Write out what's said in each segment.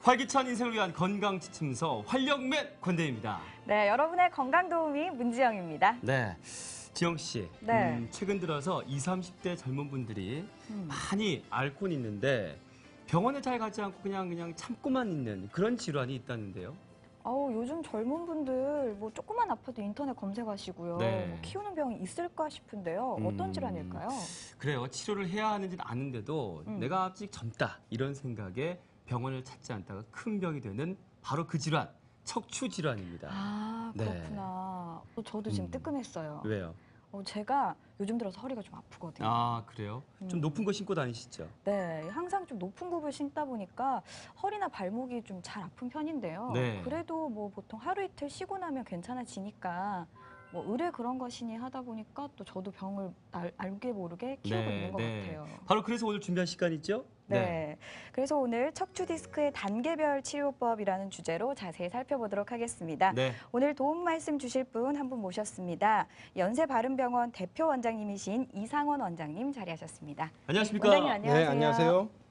활기찬 인생을 위한 건강 지침서 활력맨 권대입니다. 네, 여러분의 건강 도우미 문지영입니다. 네, 지영 씨. 네. 최근 들어서 20, 30대 젊은 분들이 많이 앓고 있는데 병원에 잘 가지 않고 그냥 참고만 있는 그런 질환이 있다는데요. 요즘 젊은 분들 뭐 조금만 아파도 인터넷 검색하시고요. 네. 뭐 키우는 병이 있을까 싶은데요. 어떤 질환일까요? 그래요. 치료를 해야 하는지는 아는데도 내가 아직 젊다 이런 생각에 병원을 찾지 않다가 큰 병이 되는 바로 그 질환, 척추 질환입니다. 아, 네. 그렇구나. 저도 지금 뜨끔했어요. 왜요? 제가 요즘 들어서 허리가 좀 아프거든요. 아, 그래요? 좀 높은 거 신고 다니시죠? 네, 항상 좀 높은 굽을 신다 보니까 허리나 발목이 좀 잘 아픈 편인데요. 네. 그래도 뭐 보통 하루 이틀 쉬고 나면 괜찮아지니까 뭐 의뢰 그런 것이니 하다 보니까 또 저도 병을 알게 모르게 키우고 있는 것 같아요. 바로 그래서 오늘 준비한 시간이죠? 네. 그래서 오늘 척추 디스크의 단계별 치료법이라는 주제로 자세히 살펴보도록 하겠습니다. 네. 오늘 도움 말씀 주실 분 한 분 모셨습니다. 연세바른병원 대표 원장님이신 이상원 원장님 자리하셨습니다. 안녕하십니까? 원장님 안녕하세요. 네, 안녕하세요.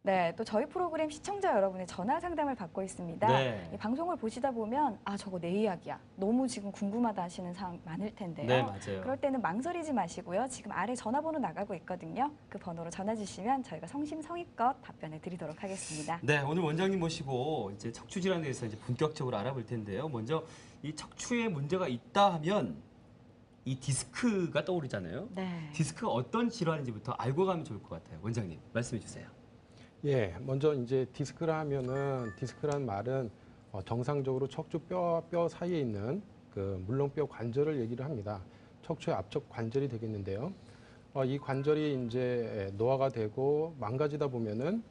네, 또 저희 프로그램 시청자 여러분의 전화 상담을 받고 있습니다. 네. 이 방송을 보시다 보면 저거 내 이야기야. 너무 지금 궁금하다 하시는 사항 많을 텐데요. 네, 맞아요. 그럴 때는 망설이지 마시고요. 지금 아래 전화번호 나가고 있거든요. 그 번호로 전화 주시면 저희가 성심성의껏 답변을 드리도록 하겠습니다. 네, 오늘 원장님 모시고 이제 척추 질환에 대해서 이제 본격적으로 알아볼 텐데요. 먼저 이 척추에 문제가 있다 하면 이 디스크가 떠오르잖아요. 네. 디스크가 어떤 질환인지부터 알고 가면 좋을 것 같아요. 원장님, 말씀해 주세요. 예, 먼저 이제 디스크라 하면은 디스크란 말은 정상적으로 척추 뼈 사이에 있는 그 물렁뼈 관절을 얘기를 합니다. 척추의 앞쪽 관절이 되겠는데요. 이 관절이 이제 노화가 되고 망가지다 보면은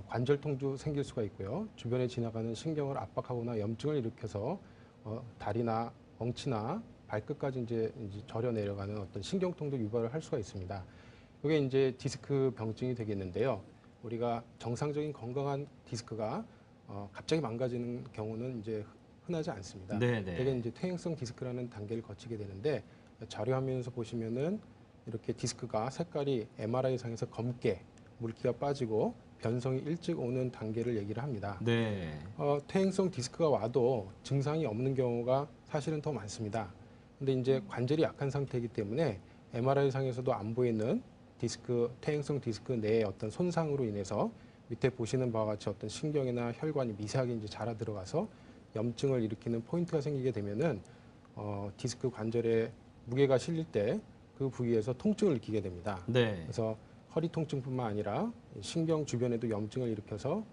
관절 통도 생길 수가 있고요. 주변에 지나가는 신경을 압박하거나 염증을 일으켜서 다리나 엉치나 발끝까지 이제 저려 내려가는 어떤 신경통도 유발을 할 수가 있습니다. 이게 이제 디스크 병증이 되겠는데요. 우리가 정상적인 건강한 디스크가 갑자기 망가지는 경우는 이제 흔하지 않습니다. 네네. 대개 이제 퇴행성 디스크라는 단계를 거치게 되는데 자료 화면에서 보시면은 이렇게 디스크가 색깔이 MRI 상에서 검게 물기가 빠지고 변성이 일찍 오는 단계를 얘기를 합니다. 네. 퇴행성 디스크가 와도 증상이 없는 경우가 사실은 더 많습니다. 근데 이제 관절이 약한 상태이기 때문에 MRI 상에서도 안 보이는 퇴행성 디스크 내의 어떤 손상으로 인해서 밑에 보시는 바와 같이 어떤 신경이나 혈관이 미세하게 이제 자라 들어가서 염증을 일으키는 포인트가 생기게 되면은 디스크 관절에 무게가 실릴 때 그 부위에서 통증을 느끼게 됩니다. 네. 그래서 허리 통증뿐만 아니라 신경 주변에도 염증을 일으켜서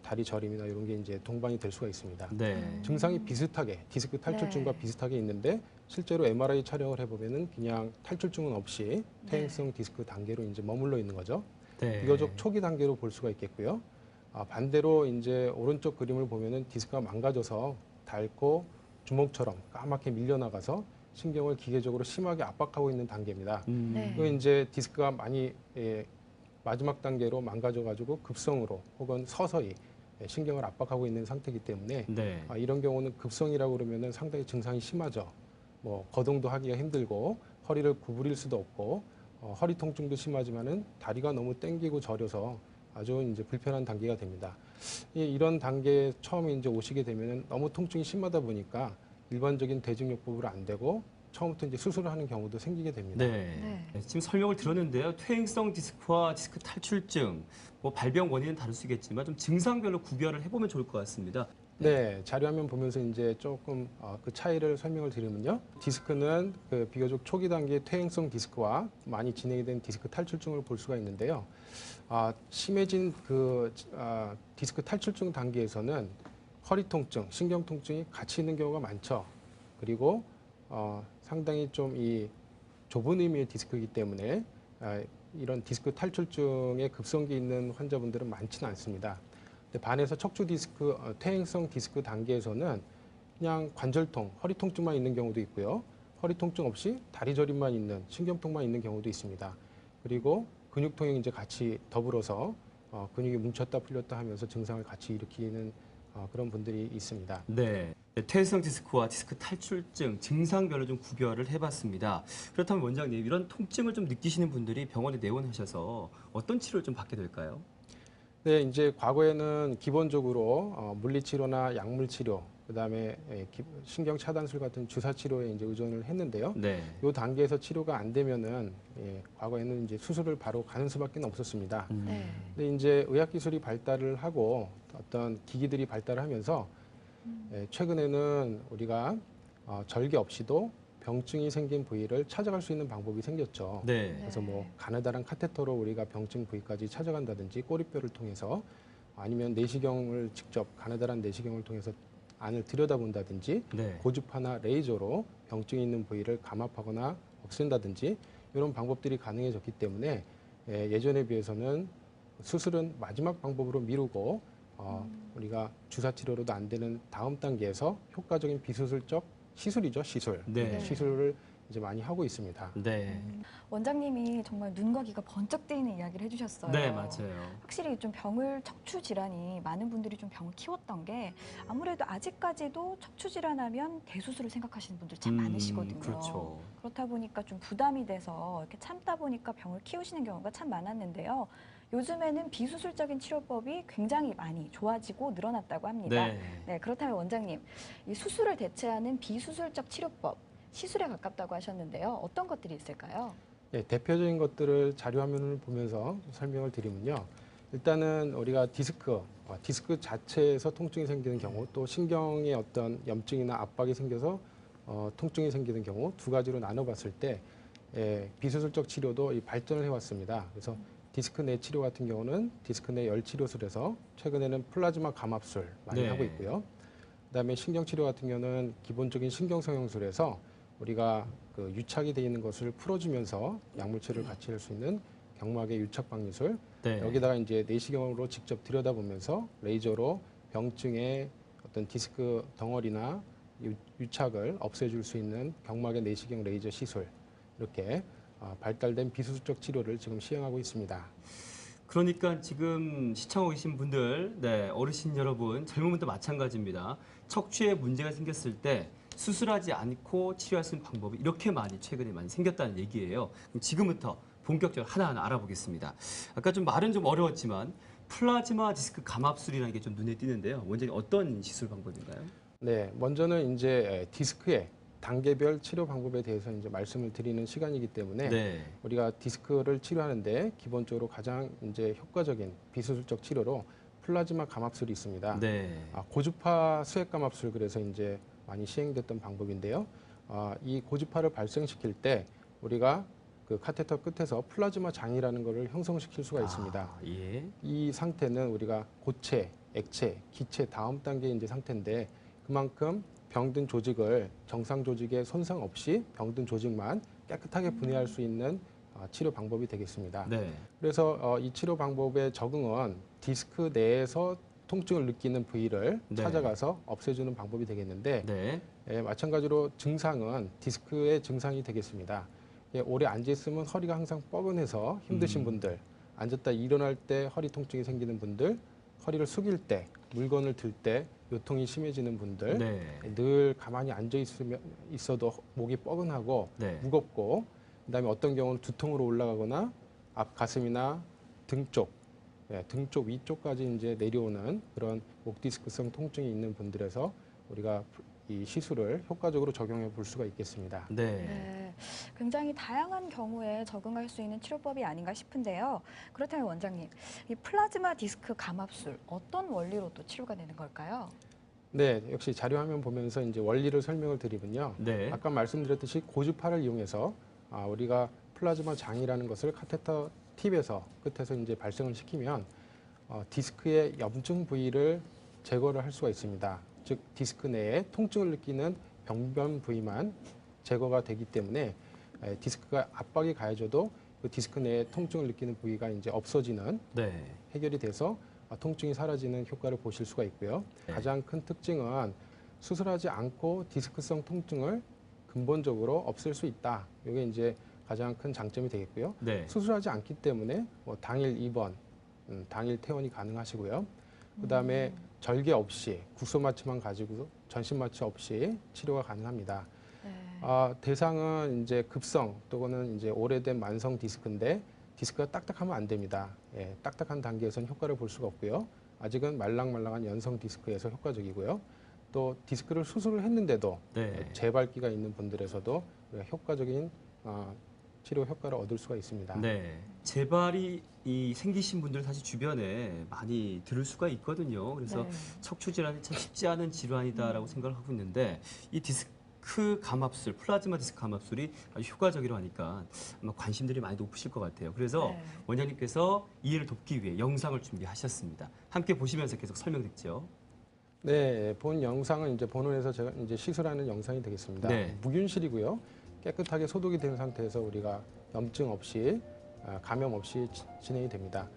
다리 저림이나 이런 게 이제 동반이 될 수가 있습니다. 네. 증상이 비슷하게 디스크 탈출증과 네. 비슷하게 있는데 실제로 MRI 촬영을 해보면은 그냥 탈출증은 없이 퇴행성 디스크 단계로 이제 머물러 있는 거죠. 네. 비교적 초기 단계로 볼 수가 있겠고요. 반대로 이제 오른쪽 그림을 보면은 디스크가 망가져서 닳고 주먹처럼 까맣게 밀려나가서 신경을 기계적으로 심하게 압박하고 있는 단계입니다. 네. 그 이제 디스크가 많이 마지막 단계로 망가져가지고 급성으로 혹은 서서히 신경을 압박하고 있는 상태이기 때문에 네. 이런 경우는 급성이라고 그러면은 상당히 증상이 심하죠. 뭐 거동도 하기가 힘들고 허리를 구부릴 수도 없고 허리 통증도 심하지만은 다리가 너무 땡기고 저려서 아주 이제 불편한 단계가 됩니다. 이런 단계에 처음에 이제 오시게 되면은 너무 통증이 심하다 보니까 일반적인 대증요법으로 안 되고 처음부터 이제 수술을 하는 경우도 생기게 됩니다. 네. 지금 설명을 들었는데요. 퇴행성 디스크와 디스크 탈출증, 뭐 발병 원인은 다를 수 있겠지만 좀 증상별로 구별을 해보면 좋을 것 같습니다. 네, 자료화면 보면서 이제 조금 그 차이를 설명을 드리면요. 디스크는 그 비교적 초기 단계의 퇴행성 디스크와 많이 진행이 된 디스크 탈출증을 볼 수가 있는데요. 심해진 그 디스크 탈출증 단계에서는 허리 통증, 신경 통증이 같이 있는 경우가 많죠. 그리고 상당히 좀 이 좁은 의미의 디스크이기 때문에 이런 디스크 탈출증에 급성기 있는 환자분들은 많지는 않습니다. 근데 반해서 척추 디스크, 퇴행성 디스크 단계에서는 그냥 관절통, 허리 통증만 있는 경우도 있고요. 허리 통증 없이 다리 저림만 있는, 신경통만 있는 경우도 있습니다. 그리고 근육통이 이제 같이 더불어서 근육이 뭉쳤다 풀렸다 하면서 증상을 같이 일으키는 그런 분들이 있습니다. 네. 퇴행성 디스크와 디스크 탈출증 증상별로 좀 구별을 해봤습니다. 그렇다면 원장님, 이런 통증을 좀 느끼시는 분들이 병원에 내원하셔서 어떤 치료를 좀 받게 될까요? 네, 이제 과거에는 기본적으로 물리치료나 약물치료, 그다음에 신경 차단술 같은 주사 치료에 이제 의존을 했는데요. 네. 이 단계에서 치료가 안 되면은 과거에는 이제 수술을 바로 가는 수밖에 없었습니다. 네. 근데 이제 의학 기술이 발달을 하고 어떤 기기들이 발달하면서 최근에는 우리가 절개 없이도 병증이 생긴 부위를 찾아갈 수 있는 방법이 생겼죠. 네. 그래서 뭐 가느다란 카테터로 우리가 병증 부위까지 찾아간다든지 꼬리뼈를 통해서 아니면 내시경을 직접 가느다란 내시경을 통해서 안을 들여다본다든지 네. 고주파나 레이저로 병증이 있는 부위를 감압하거나 없앤다든지 이런 방법들이 가능해졌기 때문에 예전에 비해서는 수술은 마지막 방법으로 미루고 우리가 주사 치료로도 안 되는 다음 단계에서 효과적인 비수술적 시술이죠, 시술. 네. 시술을 이제 많이 하고 있습니다. 네. 원장님이 정말 눈과 귀가 번쩍 뜨이는 이야기를 해주셨어요. 네, 맞아요. 확실히 좀 척추 질환이 많은 분들이 좀 병을 키웠던 게 아무래도 아직까지도 척추 질환하면 대수술을 생각하시는 분들 참 많으시거든요. 그렇죠. 그렇다 보니까 좀 부담이 돼서 이렇게 참다 보니까 병을 키우시는 경우가 참 많았는데요. 요즘에는 비수술적인 치료법이 굉장히 많이 좋아지고 늘어났다고 합니다. 네, 그렇다면 원장님, 이 수술을 대체하는 비수술적 치료법, 시술에 가깝다고 하셨는데요. 어떤 것들이 있을까요? 네, 대표적인 것들을 자료 화면을 보면서 설명을 드리면요. 일단은 우리가 디스크 자체에서 통증이 생기는 경우, 또 신경의 어떤 염증이나 압박이 생겨서 통증이 생기는 경우 두 가지로 나눠봤을 때 비수술적 치료도 발전을 해왔습니다. 그래서 디스크 내 치료 같은 경우는 디스크 내 열치료술에서 최근에는 플라즈마 감압술 많이 하고 있고요. 그다음에 신경치료 같은 경우는 기본적인 신경성형술에서 우리가 그 유착이 되어 있는 것을 풀어주면서 약물치료를 같이 할 수 있는 경막의 유착방리술. 네. 여기다가 이제 내시경으로 직접 들여다보면서 레이저로 병증의 어떤 디스크 덩어리나 유착을 없애줄 수 있는 경막의 내시경 레이저 시술. 이렇게 발달된 비수술적 치료를 지금 시행하고 있습니다. 그러니까 지금 시청하고 계신 분들, 네, 어르신 여러분, 젊은 분도 마찬가지입니다. 척추에 문제가 생겼을 때 수술하지 않고 치료할 수 있는 방법이 이렇게 최근에 많이 생겼다는 얘기예요. 그럼 지금부터 본격적으로 하나하나 알아보겠습니다. 아까 말은 좀 어려웠지만 플라즈마 디스크 감압술이라는 게 좀 눈에 띄는데요. 원장님 어떤 시술 방법인가요? 네, 먼저는 이제 디스크의 단계별 치료 방법에 대해서 이제 말씀을 드리는 시간이기 때문에 네. 우리가 디스크를 치료하는데 기본적으로 가장 이제 효과적인 비수술적 치료로 플라즈마 감압술이 있습니다. 네. 고주파 수액 감압술 그래서 이제 많이 시행됐던 방법인데요. 이 고주파를 발생시킬 때 우리가 그 카테터 끝에서 플라즈마 장이라는 것을 형성시킬 수가 있습니다. 예. 이 상태는 우리가 고체, 액체, 기체 다음 단계 이제 상태인데 그만큼 병든 조직을 정상 조직에 손상 없이 병든 조직만 깨끗하게 분해할 수 있는 치료 방법이 되겠습니다. 네. 그래서 이 치료 방법의 적응은 디스크 내에서 통증을 느끼는 부위를 네. 찾아가서 없애주는 방법이 되겠는데 네. 마찬가지로 증상은 디스크의 증상이 되겠습니다. 오래 앉아 있으면 허리가 항상 뻐근해서 힘드신 분들, 앉았다 일어날 때 허리 통증이 생기는 분들, 허리를 숙일 때, 물건을 들 때 요통이 심해지는 분들, 네. 늘 가만히 앉아 있어도 목이 뻐근하고 네. 무겁고, 그다음에 어떤 경우는 두통으로 올라가거나 앞 가슴이나 등 쪽 위쪽까지 이제 내려오는 그런 목 디스크성 통증이 있는 분들에서 우리가 이 시술을 효과적으로 적용해 볼 수가 있겠습니다. 네. 네, 굉장히 다양한 경우에 적응할 수 있는 치료법이 아닌가 싶은데요. 그렇다면 원장님, 이 플라즈마 디스크 감압술 어떤 원리로 또 치료가 되는 걸까요? 네, 역시 자료 화면 보면서 이제 원리를 설명을 드리면요. 네. 아까 말씀드렸듯이 고주파를 이용해서 우리가 플라즈마 장이라는 것을 카테터 팁에서 끝에서 이제 발생을 시키면 디스크의 염증 부위를 제거를 할 수가 있습니다. 즉 디스크 내에 통증을 느끼는 병변 부위만 제거가 되기 때문에 디스크가 압박이 가해져도 그 디스크 내에 통증을 느끼는 부위가 이제 없어지는 네. 해결이 돼서 통증이 사라지는 효과를 보실 수가 있고요. 네. 가장 큰 특징은 수술하지 않고 디스크성 통증을 근본적으로 없앨 수 있다. 이게 이제 가장 큰 장점이 되겠고요. 네. 수술하지 않기 때문에 당일 입원, 당일 퇴원이 가능하시고요. 그다음에 절개 없이 국소 마취만 가지고 전신 마취 없이 치료가 가능합니다. 네. 대상은 이제 급성 또는 이제 오래된 만성 디스크인데 디스크가 딱딱하면 안 됩니다. 예, 딱딱한 단계에서는 효과를 볼 수가 없고요. 아직은 말랑말랑한 연성 디스크에서 효과적이고요. 또 디스크를 수술을 했는데도 네. 재발기가 있는 분들에서도 우리가 효과적인 치료 효과를 얻을 수가 있습니다. 네. 재발이 생기신 분들 사실 주변에 많이 들을 수가 있거든요. 그래서 네. 척추 질환이 참 쉽지 않은 질환이다라고 생각을 하고 있는데 이 디스크 감압술, 플라즈마 디스크 감압술이 아주 효과적이라고 하니까 아마 관심들이 많이 높으실 것 같아요. 그래서 네. 원장님께서 이해를 돕기 위해 영상을 준비하셨습니다. 함께 보시면서 계속 설명 듣죠. 네, 본 영상은 이제 본원에서 제가 이제 시술하는 영상이 되겠습니다. 네. 무균실이고요. 깨끗하게 소독이 된 상태에서 우리가 염증 없이 감염 없이 진행이 됩니다.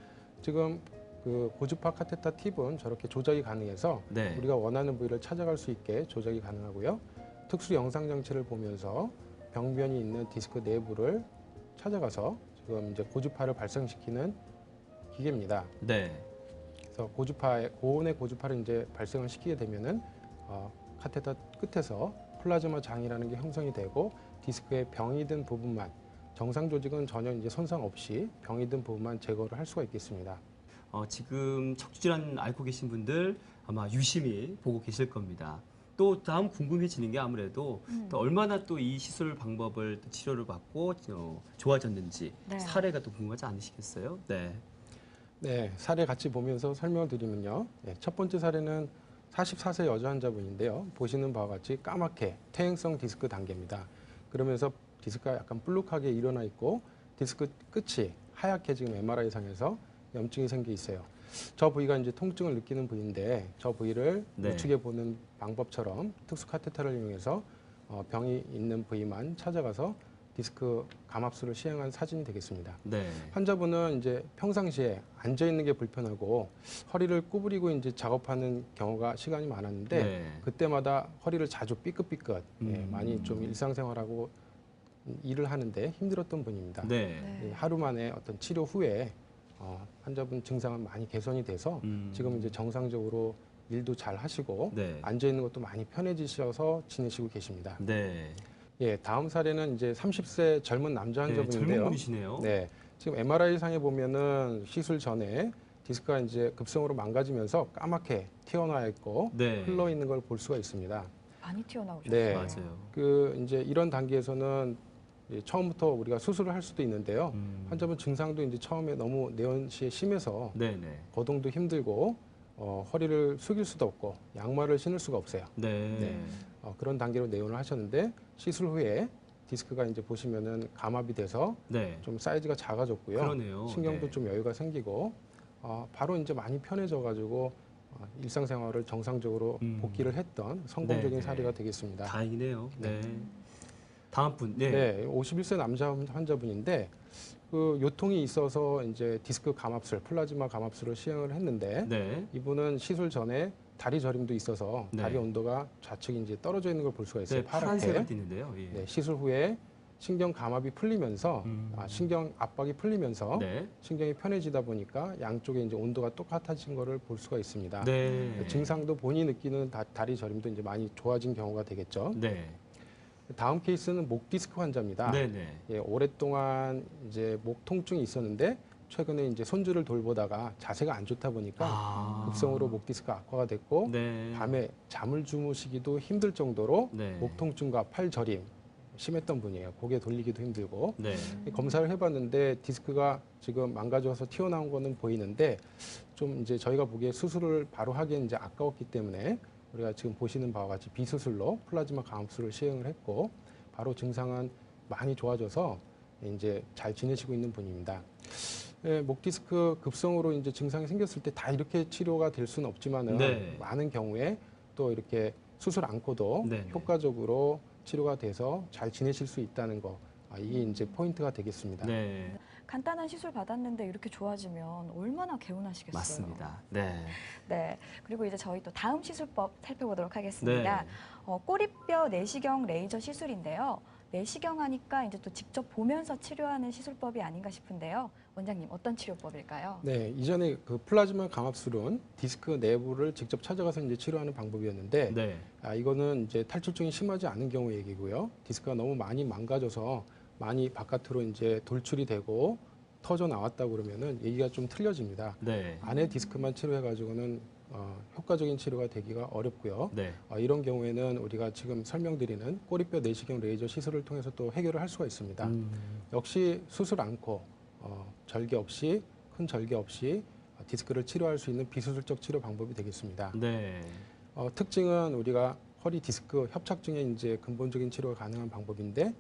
지금 그 고주파 카테터 팁은 저렇게 조작이 가능해서 네. 우리가 원하는 부위를 찾아갈 수 있게 조작이 가능하고요. 특수 영상 장치를 보면서 병변이 있는 디스크 내부를 찾아가서 지금 이제 고주파를 발생시키는 기계입니다. 네. 그래서 고온의 고주파를 이제 발생을 시키게 되면은 카테터 끝에서 플라즈마 장이라는 게 형성이 되고 디스크에 병이 든 부분만 정상 조직은 전혀 이제 손상 없이 병이 든 부분만 제거를 할 수가 있겠습니다. 지금 척추 질환 앓고 계신 분들 아마 유심히 보고 계실 겁니다. 또 다음 궁금해지는 게 아무래도 또 얼마나 또 이 시술 방법을 또 치료를 받고 좋아졌는지 네. 사례가 또 궁금하지 않으시겠어요? 네. 네, 사례 같이 보면서 설명을 드리면요. 네, 첫 번째 사례는 44세 여자 환자분인데요. 보시는 바와 같이 까맣게 퇴행성 디스크 단계입니다. 그러면서 디스크가 약간 볼록하게 일어나 있고 디스크 끝이 하얗게 지금 MRI상에서 염증이 생겨 있어요. 저 부위가 이제 통증을 느끼는 부위인데 저 부위를 네. 우측에 보는 방법처럼 특수 카테터를 이용해서 병이 있는 부위만 찾아가서 디스크 감압술을 시행한 사진이 되겠습니다. 네. 환자분은 이제 평상시에 앉아 있는 게 불편하고 허리를 구부리고 이제 작업하는 경우가 시간이 많았는데 네. 그때마다 허리를 자주 삐끗삐끗 많이 좀 일상생활하고 일을 하는데 힘들었던 분입니다. 네. 네. 하루 만에 어떤 치료 후에 환자분 증상은 많이 개선이 돼서 지금 이제 정상적으로 일도 잘 하시고 네. 앉아 있는 것도 많이 편해지셔서 지내시고 계십니다. 네. 예, 다음 사례는 이제 30세 젊은 남자 네, 환자분인데요. 젊은 분이시네요. 네, 지금 MRI 상에 보면은 시술 전에 디스크가 이제 급성으로 망가지면서 까맣게 튀어나와 있고 네. 흘러 있는 걸 볼 수가 있습니다. 많이 튀어나오셨어요. 네. 맞아요. 그 이제 이런 단계에서는 처음부터 우리가 수술을 할 수도 있는데요. 환자분 증상도 이제 처음에 너무 내원시에 심해서 네네. 거동도 힘들고 허리를 숙일 수도 없고 양말을 신을 수가 없어요. 네. 네. 그런 단계로 내원을 하셨는데 시술 후에 디스크가 이제 보시면은 감압이 돼서 네. 좀 사이즈가 작아졌고요. 그러네요. 신경도 네. 좀 여유가 생기고 바로 이제 많이 편해져가지고 일상생활을 정상적으로 복귀를 했던 성공적인 네, 네. 사례가 되겠습니다. 다행이네요. 네. 다음 분. 네. 네, 51세 남자 환자분인데 그 요통이 있어서 이제 디스크 감압술, 플라즈마 감압술을 시행을 했는데 네. 이분은 시술 전에 다리 저림도 있어서 네. 다리 온도가 좌측이 이제 떨어져 있는 걸 볼 수가 있어요. 네, 파란색을 파랗게. 띠는데요. 예. 네, 시술 후에 신경 감압이 풀리면서 신경 압박이 풀리면서 네. 신경이 편해지다 보니까 양쪽에 이제 온도가 똑같아진 거를 볼 수가 있습니다. 네. 증상도 본인이 느끼는 다리 저림도 이제 많이 좋아진 경우가 되겠죠. 네. 다음 케이스는 목 디스크 환자입니다. 네네. 예, 오랫동안 이제 목 통증이 있었는데 최근에 이제 손주를 돌보다가 자세가 안 좋다 보니까 급성으로 목 디스크 악화가 됐고 네. 밤에 잠을 주무시기도 힘들 정도로 네. 목 통증과 팔 저림 심했던 분이에요. 고개 돌리기도 힘들고 네. 검사를 해봤는데 디스크가 지금 망가져서 튀어나온 거는 보이는데 좀 이제 저희가 보기에 수술을 바로 하기엔 이제 아까웠기 때문에 우리가 지금 보시는 바와 같이 비수술로 플라즈마 감압술을 시행을 했고 바로 증상은 많이 좋아져서 이제 잘 지내시고 있는 분입니다. 예, 목 디스크 급성으로 이제 증상이 생겼을 때 다 이렇게 치료가 될 수는 없지만은 네. 많은 경우에 또 이렇게 수술 않고도 네. 효과적으로 치료가 돼서 잘 지내실 수 있다는 거 이게 이제 포인트가 되겠습니다. 네. 간단한 시술 받았는데 이렇게 좋아지면 얼마나 개운하시겠어요. 맞습니다. 네. 네. 그리고 이제 저희 또 다음 시술법 살펴보도록 하겠습니다. 네. 꼬리뼈 내시경 레이저 시술인데요. 내시경 하니까 이제 또 직접 보면서 치료하는 시술법이 아닌가 싶은데요. 원장님 어떤 치료법일까요? 네, 이전에 그 플라즈마 감압술은 디스크 내부를 직접 찾아가서 이제 치료하는 방법이었는데 네. 이거는 이제 탈출증이 심하지 않은 경우 얘기고요. 디스크가 너무 많이 망가져서 많이 바깥으로 이제 돌출이 되고 터져 나왔다고 그러면은 얘기가 좀 틀려집니다. 네. 안에 디스크만 치료해가지고는 효과적인 치료가 되기가 어렵고요. 네. 이런 경우에는 우리가 지금 설명드리는 꼬리뼈 내시경 레이저 시술을 통해서 또 해결을 할 수가 있습니다. 역시 수술 않고 절개 없이 큰 절개 없이 디스크를 치료할 수 있는 비수술적 치료 방법이 되겠습니다. 네. 특징은 우리가 허리 디스크 협착증에 이제 근본적인 치료가 가능한 방법인데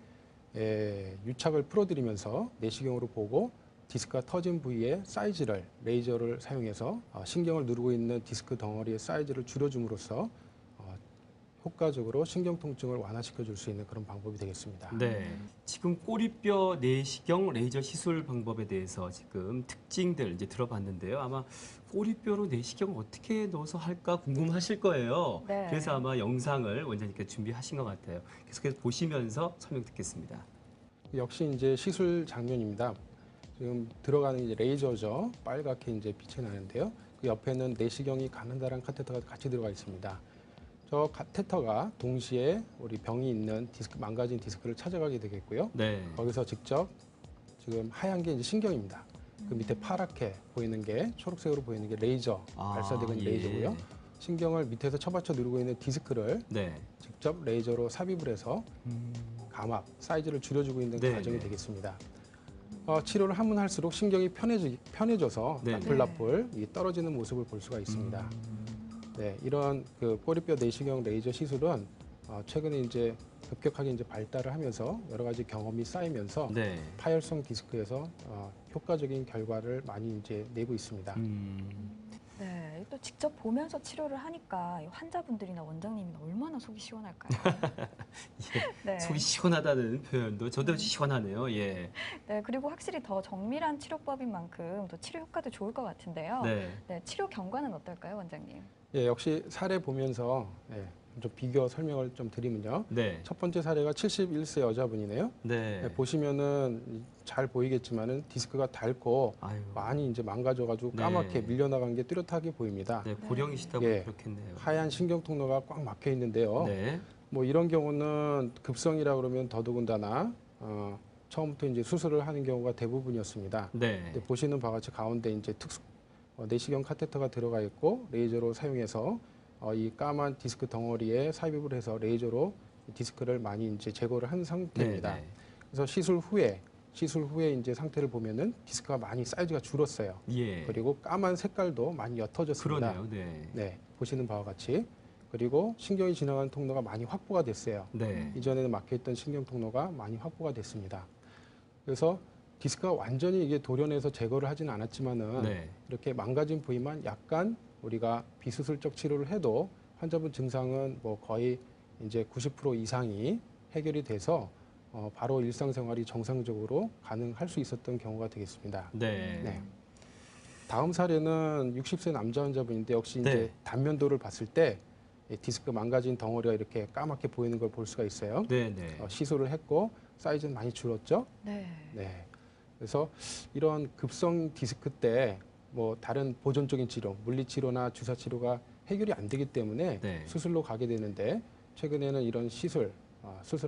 유착을 풀어드리면서 내시경으로 보고 디스크가 터진 부위의 사이즈를 레이저를 사용해서 신경을 누르고 있는 디스크 덩어리의 사이즈를 줄여줌으로써 효과적으로 신경 통증을 완화시켜 줄 수 있는 그런 방법이 되겠습니다. 네. 지금 꼬리뼈 내시경 레이저 시술 방법에 대해서 지금 특징들 이제 들어봤는데요. 아마 꼬리뼈로 내시경을 어떻게 넣어서 할까 궁금하실 거예요. 네. 그래서 아마 영상을 원장님께 준비하신 것 같아요. 계속해서 보시면서 설명 듣겠습니다. 역시 이제 시술 장면입니다. 지금 들어가는 이제 레이저죠. 빨갛게 이제 빛이 나는데요. 그 옆에는 내시경이 가는다란 카테터가 같이 들어가 있습니다. 저 카테터가 동시에 우리 병이 있는 디스크, 망가진 디스크를 찾아가게 되겠고요. 네. 거기서 직접 지금 하얀 게 이제 신경입니다. 그 밑에 파랗게 보이는 게 초록색으로 보이는 게 레이저 발사되고 있는 예. 레이저고요. 신경을 밑에서 쳐받쳐 누르고 있는 디스크를 네. 직접 레이저로 삽입을 해서 감압, 사이즈를 줄여주고 있는 네, 과정이 네. 되겠습니다. 치료를 하면 할수록 신경이 편해져서 네, 나풀나풀 이 떨어지는 모습을 볼 수가 있습니다. 네, 이런 그 꼬리뼈 내시경 레이저 시술은 최근에 이제 급격하게 이제 발달을 하면서 여러 가지 경험이 쌓이면서 네. 파열성 디스크에서 효과적인 결과를 많이 이제 내고 있습니다. 네, 또 직접 보면서 치료를 하니까 이 환자분들이나 원장님이나 얼마나 속이 시원할까요? 네. 속이 시원하다는 표현도 저도 시원하네요. 예. 네, 그리고 확실히 더 정밀한 치료법인 만큼 또 치료 효과도 좋을 것 같은데요. 네. 네, 치료 경과는 어떨까요, 원장님? 예, 역시 사례 보면서 좀 비교 설명을 좀 드리면요. 네. 첫 번째 사례가 71세 여자분이네요. 네. 보시면은 잘 보이겠지만은 디스크가 닳고 아유. 많이 이제 망가져가지고 네. 까맣게 밀려나간 게 뚜렷하게 보입니다. 네, 고령이시다고 예. 그렇겠네요. 하얀 신경 통로가 꽉 막혀 있는데요. 네. 뭐 이런 경우는 급성이라 그러면 더더군다나 처음부터 이제 수술을 하는 경우가 대부분이었습니다. 네. 근데 보시는 바와 같이 가운데 이제 특수 내시경 카테터가 들어가 있고 레이저로 사용해서 이 까만 디스크 덩어리에 삽입을 해서 레이저로 디스크를 많이 이제 제거를 한 상태입니다. 네, 네. 그래서 시술 후에 이제 상태를 보면은 디스크가 많이 사이즈가 줄었어요. 예. 그리고 까만 색깔도 많이 옅어졌습니다. 그러네요. 네. 네, 보시는 바와 같이. 그리고 신경이 지나가는 통로가 많이 확보가 됐어요. 네. 이전에는 막혀있던 신경 통로가 많이 확보가 됐습니다. 그래서 디스크가 완전히 이게 도려내서 제거를 하지는 않았지만은 네. 이렇게 망가진 부위만 약간 우리가 비수술적 치료를 해도 환자분 증상은 뭐 거의 이제 90% 이상이 해결이 돼서 바로 일상생활이 정상적으로 가능할 수 있었던 경우가 되겠습니다. 네. 네. 다음 사례는 60세 남자 환자분인데 역시 이제 네. 단면도를 봤을 때 디스크 망가진 덩어리가 이렇게 까맣게 보이는 걸 볼 수가 있어요. 네. 네. 시술을 했고 사이즈는 많이 줄었죠. 네. 네. 그래서 이런 급성 디스크 때 뭐 다른 보존적인 치료, 물리치료나 주사치료가 해결이 안 되기 때문에 네. 수술로 가게 되는데 최근에는 이런 시술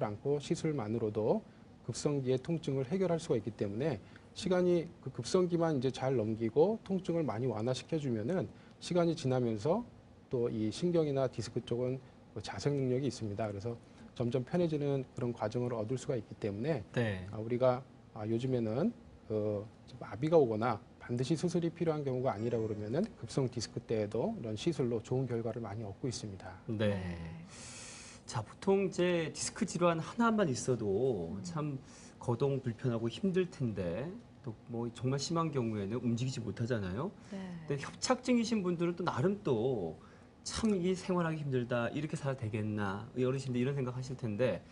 않고 시술만으로도 급성기의 통증을 해결할 수가 있기 때문에 시간이 그 급성기만 이제 잘 넘기고 통증을 많이 완화시켜 주면은 시간이 지나면서 또 이 신경이나 디스크 쪽은 그 자생 능력이 있습니다. 그래서 점점 편해지는 그런 과정을 얻을 수가 있기 때문에 네. 우리가 요즘에는 마비가 오거나 반드시 수술이 필요한 경우가 아니라 그러면은 급성 디스크 때에도 이런 시술로 좋은 결과를 많이 얻고 있습니다. 네. 자, 보통 이제 디스크 질환 하나만 있어도 참 거동 불편하고 힘들 텐데 또 뭐 정말 심한 경우에는 움직이지 못하잖아요. 네. 근데 협착증이신 분들은 또 나름 또 참 이게 생활하기 힘들다 이렇게 살아도 되겠나 이 어르신들 이런 생각하실 텐데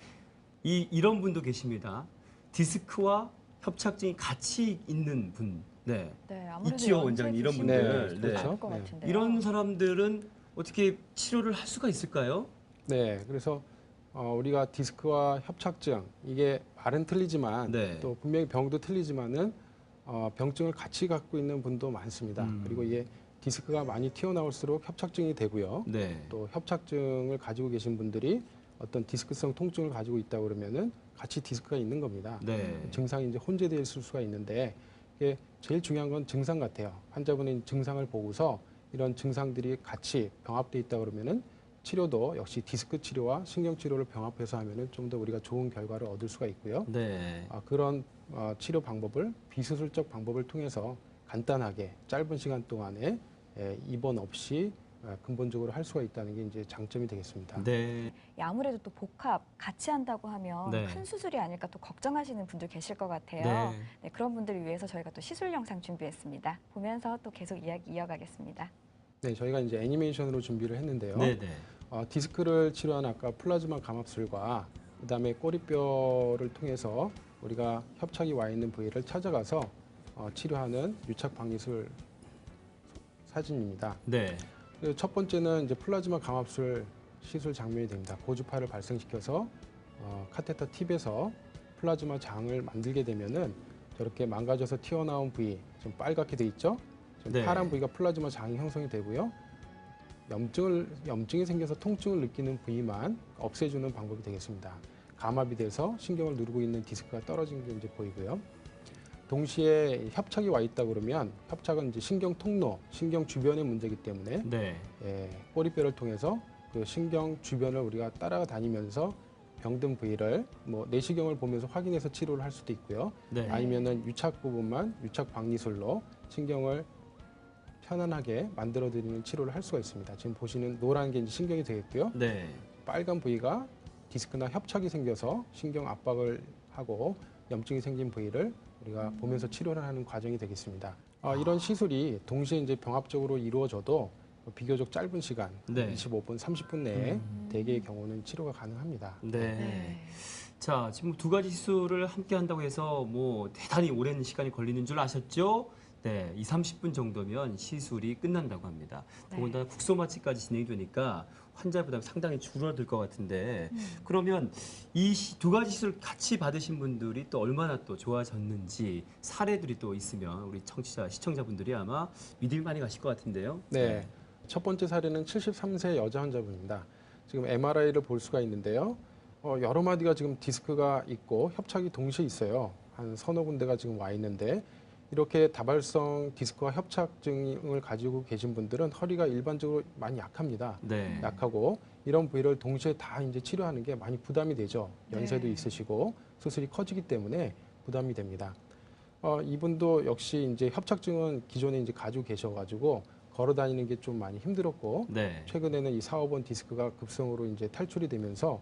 이런 분도 계십니다. 디스크와 협착증이 같이 있는 분, 네, 네, 아무래도 있지요, 원장님, 이런 연세 분들. 드시는 네. 많을 것 네. 같은데요. 이런 사람들은 어떻게 치료를 할 수가 있을까요? 네, 그래서 우리가 디스크와 협착증 이게 말은 틀리지만 네. 또 분명히 병도 틀리지만은 병증을 같이 갖고 있는 분도 많습니다. 그리고 이게 디스크가 많이 튀어나올수록 협착증이 되고요. 네. 또 협착증을 가지고 계신 분들이 어떤 디스크성 통증을 가지고 있다 그러면은 같이 디스크가 있는 겁니다. 네. 증상이 이제 혼재되어 있을 수가 있는데 이게 제일 중요한 건 증상 같아요. 환자분의 증상을 보고서 이런 증상들이 같이 병합돼 있다 그러면은 치료도 역시 디스크 치료와 신경 치료를 병합해서 하면은 좀 더 우리가 좋은 결과를 얻을 수가 있고요. 네. 그런 치료 방법을 비수술적 방법을 통해서 간단하게 짧은 시간 동안에 입원 없이 근본적으로 할 수가 있다는 게 이제 장점이 되겠습니다. 네. 아무래도 또 복합 같이 한다고 하면 네. 큰 수술이 아닐까 또 걱정하시는 분들 계실 것 같아요. 네. 네, 그런 분들을 위해서 저희가 또 시술 영상 준비했습니다. 보면서 또 계속 이야기 이어가겠습니다. 네, 저희가 이제 애니메이션으로 준비를 했는데요. 네, 네. 디스크를 치료한 아까 플라즈마 감압술과 그다음에 꼬리뼈를 통해서 우리가 협착이 와 있는 부위를 찾아가서 치료하는 유착 박리술 사진입니다. 네. 그리고 첫 번째는 이제 플라즈마 감압술 시술 장면이 됩니다. 고주파를 발생시켜서 카테터 팁에서 플라즈마 장을 만들게 되면은 저렇게 망가져서 튀어나온 부위 좀 빨갛게 돼 있죠. 좀 네. 파란 부위가 플라즈마 장이 형성이 되고요. 염증이 생겨서 통증을 느끼는 부위만 없애주는 방법이 되겠습니다. 감압이 돼서 신경을 누르고 있는 디스크가 떨어진 게 이제 보이고요. 동시에 협착이 와 있다 그러면 협착은 이제 신경 통로, 신경 주변의 문제이기 때문에 네. 꼬리뼈를 통해서 그 신경 주변을 우리가 따라다니면서 병든 부위를 뭐 내시경을 보면서 확인해서 치료를 할 수도 있고요. 네. 아니면은 유착 부분만 유착 박리술로 신경을 편안하게 만들어드리는 치료를 할 수가 있습니다. 지금 보시는 노란 게 이제 신경이 되겠고요. 네. 빨간 부위가 디스크나 협착이 생겨서 신경 압박을 하고 염증이 생긴 부위를 우리가 보면서 치료를 하는 과정이 되겠습니다. 이런 시술이 동시에 이제 병합적으로 이루어져도 비교적 짧은 시간, 네. 25분, 30분 내에 대개의 경우는 치료가 가능합니다. 네. 자, 지금 두 가지 시술을 함께 한다고 해서 뭐 대단히 오랜 시간이 걸리는 줄 아셨죠? 네, 2, 30분 정도면 시술이 끝난다고 합니다. 네. 더군다나 국소 마취까지 진행이 되니까 환자 부담이 상당히 줄어들 것 같은데 그러면 이 두 가지 시술 같이 받으신 분들이 또 얼마나 또 좋아졌는지 사례들이 또 있으면 우리 청취자, 시청자분들이 아마 믿음이 많이 가실 것 같은데요. 네. 첫 번째 사례는 73세 여자 환자분입니다. 지금 MRI를 볼 수가 있는데요. 여러 마디가 지금 디스크가 있고 협착이 동시에 있어요. 한 서너 군데가 지금 와 있는데 이렇게 다발성 디스크와 협착증을 가지고 계신 분들은 허리가 일반적으로 많이 약합니다. 네. 약하고 이런 부위를 동시에 다 이제 치료하는 게 많이 부담이 되죠. 연세도 네. 있으시고 수술이 커지기 때문에 부담이 됩니다. 이분도 역시 이제 협착증은 기존에 이제 가지고 계셔가지고 걸어 다니는 게 좀 많이 힘들었고 네. 최근에는 이 4, 5번 디스크가 급성으로 이제 탈출이 되면서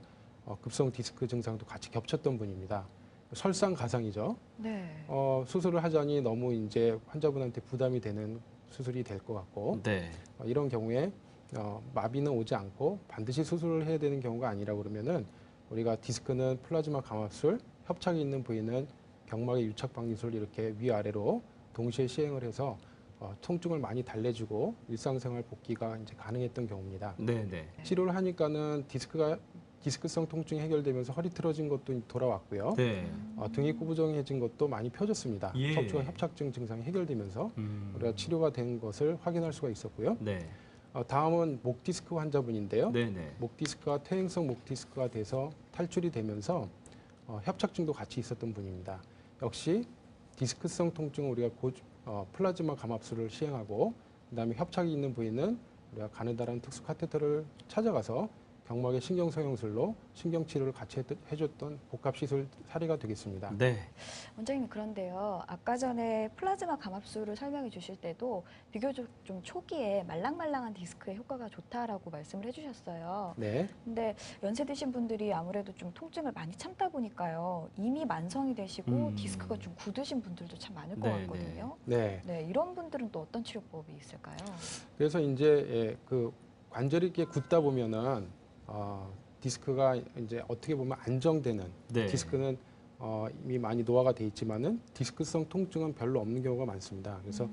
급성 디스크 증상도 같이 겹쳤던 분입니다. 설상가상이죠. 네. 수술을 하자니 너무 이제 환자분한테 부담이 되는 수술이 될 것 같고 네. 이런 경우에 마비는 오지 않고 반드시 수술을 해야 되는 경우가 아니라 그러면은 우리가 디스크는 플라즈마 감압술, 협착이 있는 부위는 경막의 유착 박리술 이렇게 위아래로 동시에 시행을 해서 통증을 많이 달래주고 일상생활 복귀가 이제 가능했던 경우입니다. 네. 네. 치료를 하니까는 디스크성 통증이 해결되면서 허리 틀어진 것도 돌아왔고요. 네. 등이 구부정해진 것도 많이 펴졌습니다. 예. 척추와 협착증 증상이 해결되면서 우리가 치료가 된 것을 확인할 수가 있었고요. 네. 다음은 목 디스크 환자분인데요. 네. 네. 목 디스크가 퇴행성 목 디스크가 돼서 탈출이 되면서 협착증도 같이 있었던 분입니다. 역시 디스크성 통증은 우리가 플라즈마 감압술을 시행하고 그다음에 협착이 있는 부위는 우리가 가느다란 특수 카테터를 찾아가서 경막의 신경 소형술로 신경 치료를 같이 해줬던 복합 시술 사례가 되겠습니다. 네. 원장님 그런데요. 아까 전에 플라즈마 감압술을 설명해 주실 때도 비교적 좀 초기에 말랑말랑한 디스크에 효과가 좋다라고 말씀을 해주셨어요. 네. 근데 연세 드신 분들이 아무래도 좀 통증을 많이 참다 보니까요. 이미 만성이 되시고 디스크가 좀 굳으신 분들도 참 많을 것 네, 같거든요. 네. 네, 이런 분들은 또 어떤 치료법이 있을까요? 그래서 이제 그 관절이 이렇게 굳다 보면은 디스크가 이제 어떻게 보면 안정되는 네. 디스크는 이미 많이 노화가 돼 있지만은 디스크성 통증은 별로 없는 경우가 많습니다. 그래서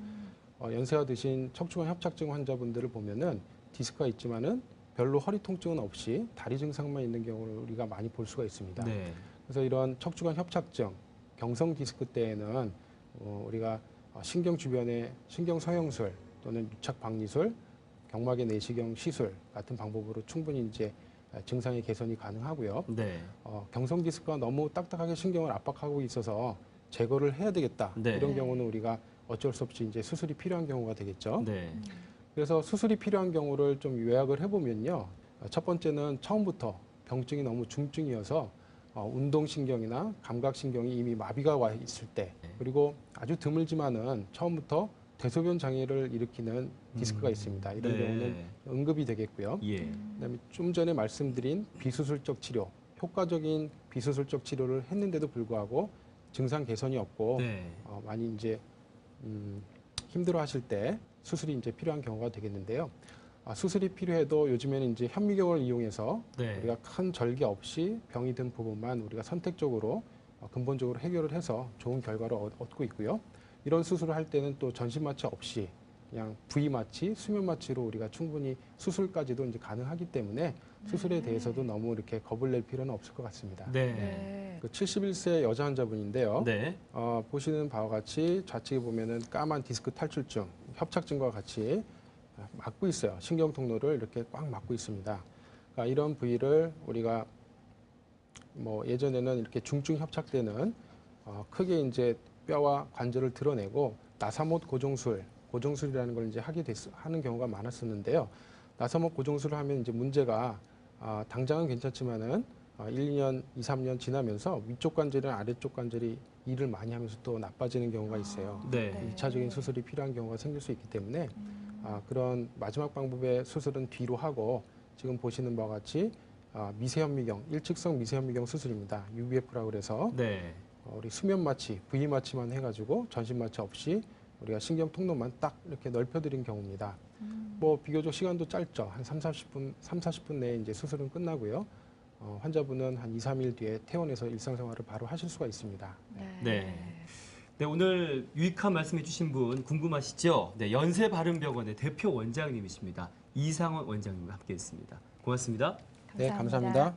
연세가 드신 척추관 협착증 환자분들을 보면은 디스크가 있지만은 별로 허리 통증은 없이 다리 증상만 있는 경우를 우리가 많이 볼 수가 있습니다. 네. 그래서 이런 척추관 협착증, 경성 디스크 때에는 우리가 신경 주변의 신경 성형술 또는 유착 박리술, 경막의 내시경 시술 같은 방법으로 충분히 이제 증상의 개선이 가능하고요. 네. 경성 디스크가 너무 딱딱하게 신경을 압박하고 있어서 제거를 해야 되겠다. 네. 이런 경우는 우리가 어쩔 수 없이 이제 수술이 필요한 경우가 되겠죠. 네. 그래서 수술이 필요한 경우를 좀 요약을 해보면요. 첫 번째는 처음부터 병증이 너무 중증이어서 운동신경이나 감각신경이 이미 마비가 와 있을 때, 그리고 아주 드물지만은 처음부터 대소변 장애를 일으키는 디스크가 있습니다. 이런 네. 경우는 응급이 되겠고요. 예. 그다음에 좀 전에 말씀드린 비수술적 치료, 효과적인 비수술적 치료를 했는데도 불구하고 증상 개선이 없고 네. 많이 이제 힘들어하실 때 수술이 이제 필요한 경우가 되겠는데요. 수술이 필요해도 요즘에는 이제 현미경을 이용해서 네. 우리가 큰 절개 없이 병이 든 부분만 우리가 선택적으로 근본적으로 해결을 해서 좋은 결과를 얻고 있고요. 이런 수술을 할 때는 또 전신 마취 없이 그냥 부위 마취, 수면 마취로 우리가 충분히 수술까지도 이제 가능하기 때문에 수술에 대해서도 너무 이렇게 겁을 낼 필요는 없을 것 같습니다. 네. 네. 그 71세 여자 환자분인데요. 네. 보시는 바와 같이 좌측에 보면은 까만 디스크 탈출증, 협착증과 같이 막고 있어요. 신경 통로를 이렇게 꽉 막고 있습니다. 그러니까 이런 부위를 우리가 뭐 예전에는 이렇게 중증 협착되는 크게 이제 뼈와 관절을 드러내고 나사못 고정술이라는 걸 이제 하는 경우가 많았었는데요. 나사못 고정술을 하면 이제 문제가 당장은 괜찮지만은 1, 2년, 2, 3년 지나면서 위쪽 관절이나 아래쪽 관절이 일을 많이 하면서 또 나빠지는 경우가 있어요. 네. 네. 2차적인 수술이 필요한 경우가 생길 수 있기 때문에 그런 마지막 방법의 수술은 뒤로 하고 지금 보시는 바와 같이 미세현미경, 일측성 미세현미경 수술입니다. UBF라고 그래서 네. 우리 수면 마취, 부위 마취만 해가지고 전신 마취 없이 우리가 신경 통로만 딱 이렇게 넓혀드린 경우입니다. 뭐 비교적 시간도 짧죠. 한 40분 내에 이제 수술은 끝나고요. 환자분은 한 2, 3일 뒤에 퇴원해서 일상생활을 바로 하실 수가 있습니다. 네. 네, 오늘 유익한 말씀해 주신 분 궁금하시죠? 네, 연세바른병원의 대표 원장님이십니다. 이상원 원장님과 함께했습니다. 고맙습니다. 네, 감사합니다.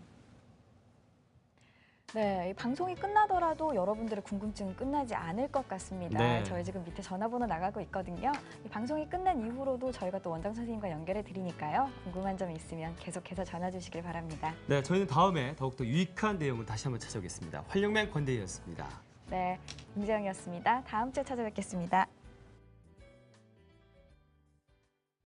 네, 이 방송이 끝나더라도 여러분들의 궁금증은 끝나지 않을 것 같습니다. 네. 저희 지금 밑에 전화번호 나가고 있거든요. 이 방송이 끝난 이후로도 저희가 또 원장 선생님과 연결해 드리니까요. 궁금한 점 있으면 계속해서 전화 주시길 바랍니다. 네, 저희는 다음에 더욱더 유익한 내용을 다시 한번 찾아오겠습니다. 활력맨 권대희였습니다. 네, 김재영이었습니다. 다음 주에 찾아뵙겠습니다.